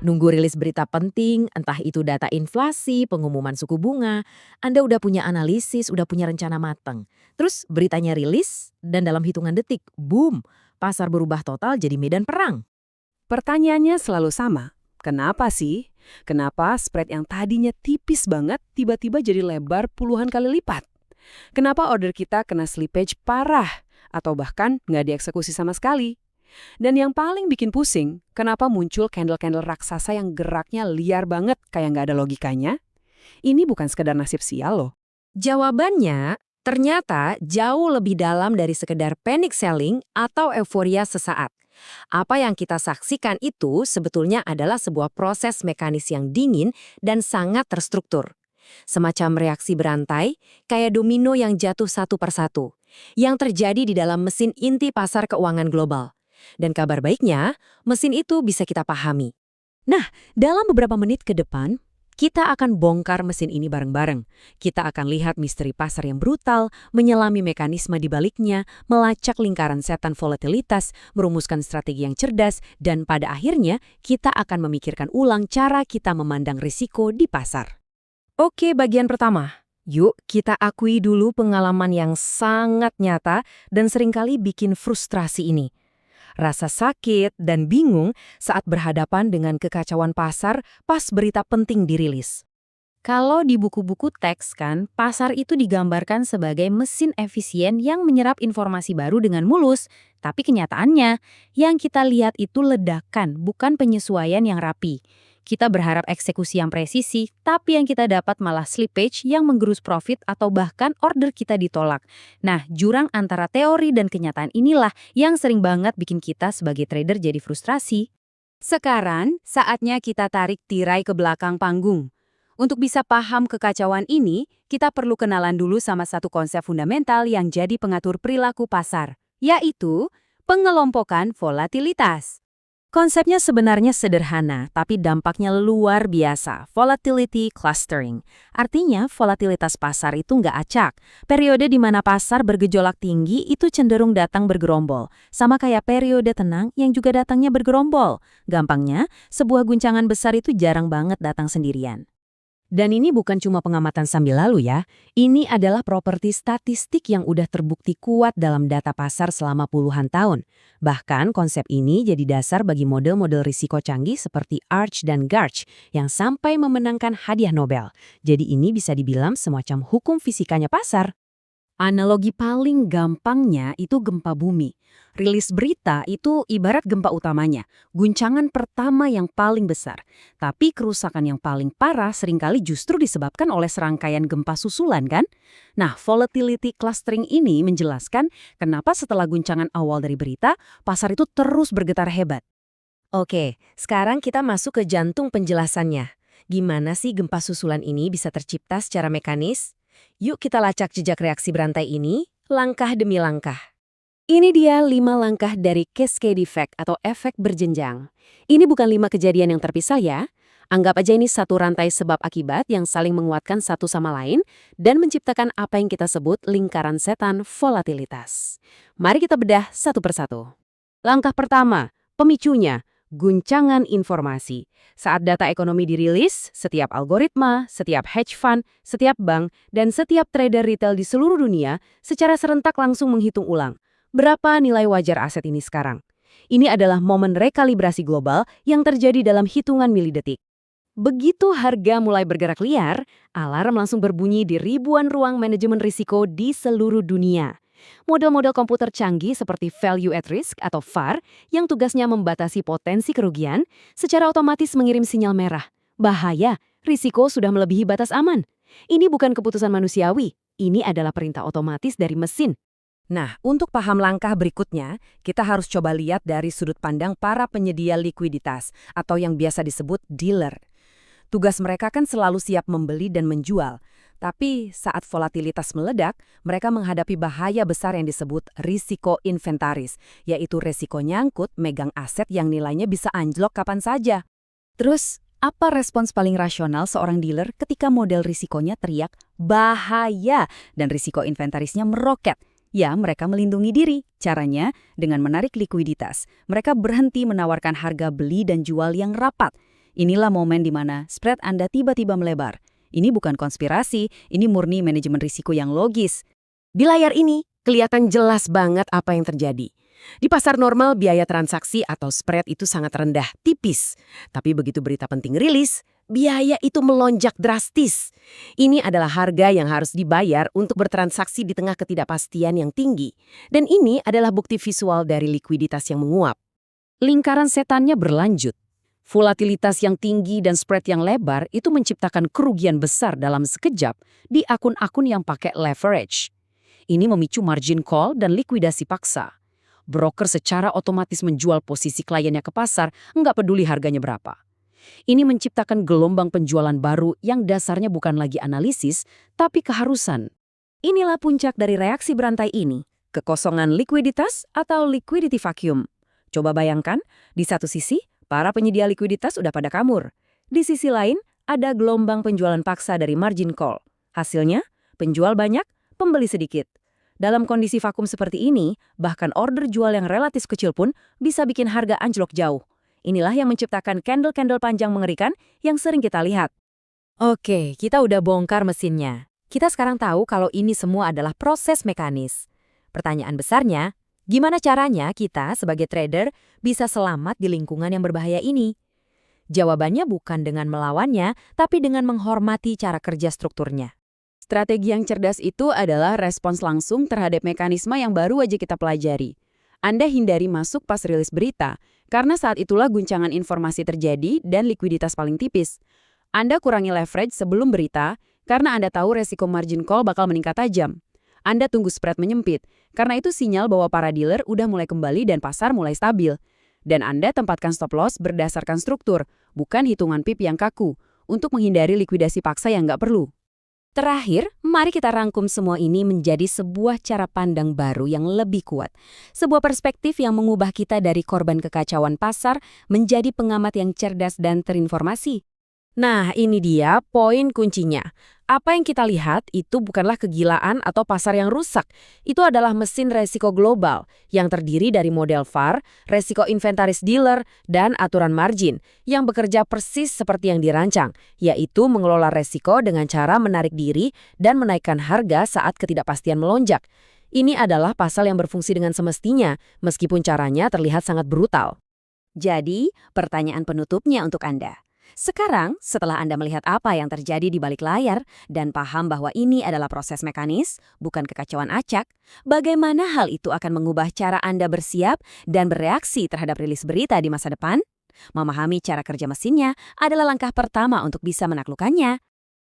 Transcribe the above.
Nunggu rilis berita penting, entah itu data inflasi, pengumuman suku bunga, Anda udah punya analisis, udah punya rencana matang. Terus beritanya rilis, dan dalam hitungan detik, boom, pasar berubah total jadi medan perang. Pertanyaannya selalu sama. Kenapa sih? Kenapa spread yang tadinya tipis banget tiba-tiba jadi lebar puluhan kali lipat? Kenapa order kita kena slippage parah? Atau bahkan nggak dieksekusi sama sekali? Dan yang paling bikin pusing, kenapa muncul candle-candle raksasa yang geraknya liar banget kayak nggak ada logikanya? Ini bukan sekedar nasib sial loh. Jawabannya ternyata jauh lebih dalam dari sekedar panic selling atau euforia sesaat. Apa yang kita saksikan itu sebetulnya adalah sebuah proses mekanis yang dingin dan sangat terstruktur. Semacam reaksi berantai, kayak domino yang jatuh satu persatu, yang terjadi di dalam mesin inti pasar keuangan global. Dan kabar baiknya, mesin itu bisa kita pahami. Nah, dalam beberapa menit ke depan, kita akan bongkar mesin ini bareng-bareng. Kita akan lihat misteri pasar yang brutal, menyelami mekanisme di baliknya, melacak lingkaran setan volatilitas, merumuskan strategi yang cerdas, dan pada akhirnya kita akan memikirkan ulang cara kita memandang risiko di pasar. Oke, bagian pertama. Yuk kita akui dulu pengalaman yang sangat nyata dan seringkali bikin frustrasi ini. Rasa sakit dan bingung saat berhadapan dengan kekacauan pasar pas berita penting dirilis. Kalau di buku-buku teks kan, pasar itu digambarkan sebagai mesin efisien yang menyerap informasi baru dengan mulus. Tapi kenyataannya, yang kita lihat itu ledakan, bukan penyesuaian yang rapi. Kita berharap eksekusi yang presisi, tapi yang kita dapat malah slippage yang menggerus profit atau bahkan order kita ditolak. Nah, jurang antara teori dan kenyataan inilah yang sering banget bikin kita sebagai trader jadi frustrasi. Sekarang, saatnya kita tarik tirai ke belakang panggung. Untuk bisa paham kekacauan ini, kita perlu kenalan dulu sama satu konsep fundamental yang jadi pengatur perilaku pasar, yaitu pengelompokan volatilitas. Konsepnya sebenarnya sederhana, tapi dampaknya luar biasa, volatility clustering. Artinya, volatilitas pasar itu nggak acak. Periode di mana pasar bergejolak tinggi itu cenderung datang bergerombol, sama kayak periode tenang yang juga datangnya bergerombol. Gampangnya, sebuah guncangan besar itu jarang banget datang sendirian. Dan ini bukan cuma pengamatan sambil lalu ya, ini adalah properti statistik yang udah terbukti kuat dalam data pasar selama puluhan tahun. Bahkan konsep ini jadi dasar bagi model-model risiko canggih seperti Arch dan Garch yang sampai memenangkan hadiah Nobel. Jadi ini bisa dibilang semacam hukum fisikanya pasar. Analogi paling gampangnya itu gempa bumi. Rilis berita itu ibarat gempa utamanya, guncangan pertama yang paling besar. Tapi kerusakan yang paling parah seringkali justru disebabkan oleh serangkaian gempa susulan kan? Nah, volatility clustering ini menjelaskan kenapa setelah guncangan awal dari berita, pasar itu terus bergetar hebat. Oke, sekarang kita masuk ke jantung penjelasannya. Gimana sih gempa susulan ini bisa tercipta secara mekanis? Yuk kita lacak jejak reaksi berantai ini, langkah demi langkah. Ini dia 5 langkah dari cascade effect atau efek berjenjang. Ini bukan 5 kejadian yang terpisah ya. Anggap aja ini satu rantai sebab akibat yang saling menguatkan satu sama lain dan menciptakan apa yang kita sebut lingkaran setan volatilitas. Mari kita bedah satu persatu. Langkah pertama, pemicunya. Guncangan informasi. Saat data ekonomi dirilis, setiap algoritma, setiap hedge fund, setiap bank, dan setiap trader retail di seluruh dunia secara serentak langsung menghitung ulang. Berapa nilai wajar aset ini sekarang? Ini adalah momen rekalibrasi global yang terjadi dalam hitungan milidetik. Begitu harga mulai bergerak liar, alarm langsung berbunyi di ribuan ruang manajemen risiko di seluruh dunia. Model-model komputer canggih seperti Value at Risk atau VAR yang tugasnya membatasi potensi kerugian secara otomatis mengirim sinyal merah. Bahaya, risiko sudah melebihi batas aman. Ini bukan keputusan manusiawi, ini adalah perintah otomatis dari mesin. Nah, untuk paham langkah berikutnya, kita harus coba lihat dari sudut pandang para penyedia likuiditas atau yang biasa disebut dealer. Tugas mereka kan selalu siap membeli dan menjual. Tapi saat volatilitas meledak, mereka menghadapi bahaya besar yang disebut risiko inventaris, yaitu risiko nyangkut megang aset yang nilainya bisa anjlok kapan saja. Terus, apa respons paling rasional seorang dealer ketika model risikonya teriak bahaya dan risiko inventarisnya meroket? Ya, mereka melindungi diri. Caranya, dengan menarik likuiditas. Mereka berhenti menawarkan harga beli dan jual yang rapat. Inilah momen di mana spread Anda tiba-tiba melebar. Ini bukan konspirasi, ini murni manajemen risiko yang logis. Di layar ini, kelihatan jelas banget apa yang terjadi. Di pasar normal, biaya transaksi atau spread itu sangat rendah, tipis. Tapi begitu berita penting rilis, biaya itu melonjak drastis. Ini adalah harga yang harus dibayar untuk bertransaksi di tengah ketidakpastian yang tinggi. Dan ini adalah bukti visual dari likuiditas yang menguap. Lingkaran setannya berlanjut. Volatilitas yang tinggi dan spread yang lebar itu menciptakan kerugian besar dalam sekejap di akun-akun yang pakai leverage. Ini memicu margin call dan likuidasi paksa. Broker secara otomatis menjual posisi kliennya ke pasar, nggak peduli harganya berapa. Ini menciptakan gelombang penjualan baru yang dasarnya bukan lagi analisis, tapi keharusan. Inilah puncak dari reaksi berantai ini, kekosongan likuiditas atau liquidity vacuum. Coba bayangkan, di satu sisi, para penyedia likuiditas udah pada kabur. Di sisi lain, ada gelombang penjualan paksa dari margin call. Hasilnya, penjual banyak, pembeli sedikit. Dalam kondisi vakum seperti ini, bahkan order jual yang relatif kecil pun bisa bikin harga anjlok jauh. Inilah yang menciptakan candle-candle panjang mengerikan yang sering kita lihat. Oke, kita udah bongkar mesinnya. Kita sekarang tahu kalau ini semua adalah proses mekanis. Pertanyaan besarnya, gimana caranya kita sebagai trader bisa selamat di lingkungan yang berbahaya ini? Jawabannya bukan dengan melawannya, tapi dengan menghormati cara kerja strukturnya. Strategi yang cerdas itu adalah respons langsung terhadap mekanisme yang baru aja kita pelajari. Anda hindari masuk pas rilis berita, karena saat itulah guncangan informasi terjadi dan likuiditas paling tipis. Anda kurangi leverage sebelum berita, karena Anda tahu resiko margin call bakal meningkat tajam. Anda tunggu spread menyempit, karena itu sinyal bahwa para dealer udah mulai kembali dan pasar mulai stabil. Dan Anda tempatkan stop loss berdasarkan struktur, bukan hitungan pip yang kaku, untuk menghindari likuidasi paksa yang nggak perlu. Terakhir, mari kita rangkum semua ini menjadi sebuah cara pandang baru yang lebih kuat. Sebuah perspektif yang mengubah kita dari korban kekacauan pasar menjadi pengamat yang cerdas dan terinformasi. Nah, ini dia poin kuncinya. Apa yang kita lihat itu bukanlah kegilaan atau pasar yang rusak. Itu adalah mesin resiko global yang terdiri dari model VaR, resiko inventaris dealer, dan aturan margin yang bekerja persis seperti yang dirancang, yaitu mengelola resiko dengan cara menarik diri dan menaikkan harga saat ketidakpastian melonjak. Ini adalah pasal yang berfungsi dengan semestinya, meskipun caranya terlihat sangat brutal. Jadi, pertanyaan penutupnya untuk Anda. Sekarang, setelah Anda melihat apa yang terjadi di balik layar dan paham bahwa ini adalah proses mekanis, bukan kekacauan acak, bagaimana hal itu akan mengubah cara Anda bersiap dan bereaksi terhadap rilis berita di masa depan? Memahami cara kerja mesinnya adalah langkah pertama untuk bisa menaklukkannya.